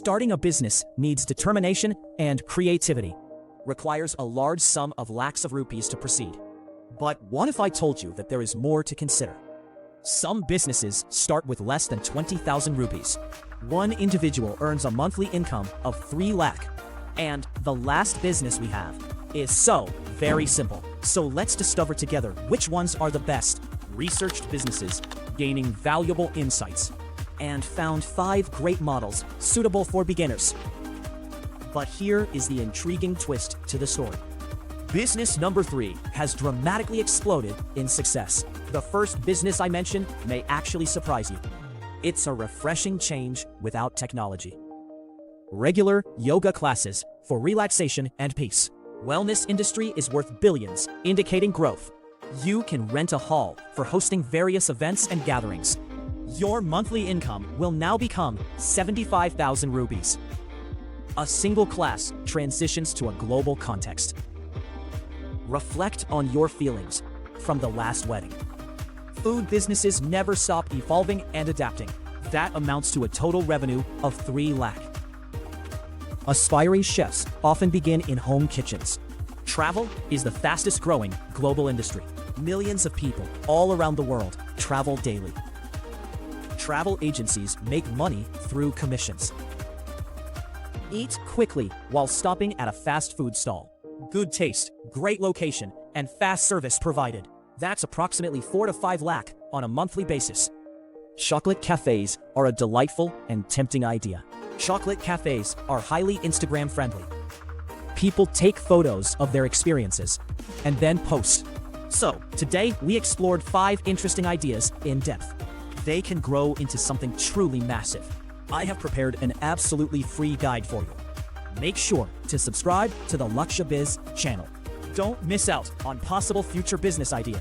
Starting a business needs determination and creativity. Requires a large sum of lakhs of rupees to proceed. But what if I told you that there is more to consider? Some businesses start with less than 20,000 rupees. One individual earns a monthly income of 3 lakh. And the last business we have is so very simple. So let's discover together which ones are the best. Researched businesses, gaining valuable insights, and found 5 great models suitable for beginners. But here is the intriguing twist to the story. Business number 3 has dramatically exploded in success. The first business I mentioned may actually surprise you. It's a refreshing change without technology. Regular yoga classes for relaxation and peace. Wellness industry is worth billions, indicating growth. You can rent a hall for hosting various events and gatherings. Your monthly income will now become 75,000 rupees. A single class transitions to a global context. Reflect on your feelings from the last wedding. Food businesses never stop evolving and adapting. That amounts to a total revenue of 3 lakh. Aspiring chefs often begin in home kitchens. Travel is the fastest growing global industry. Millions of people all around the world travel daily. Travel agencies make money through commissions. Eat quickly while stopping at a fast food stall. Good taste, great location, and fast service provided. That's approximately 4 to 5 lakh on a monthly basis. Chocolate cafes are a delightful and tempting idea. Chocolate cafes are highly Instagram friendly. People take photos of their experiences and then post. So, today we explored 5 interesting ideas in depth. They can grow into something truly massive. I have prepared an absolutely free guide for you. Make sure to subscribe to the Laksh Biz channel. Don't miss out on possible future business ideas.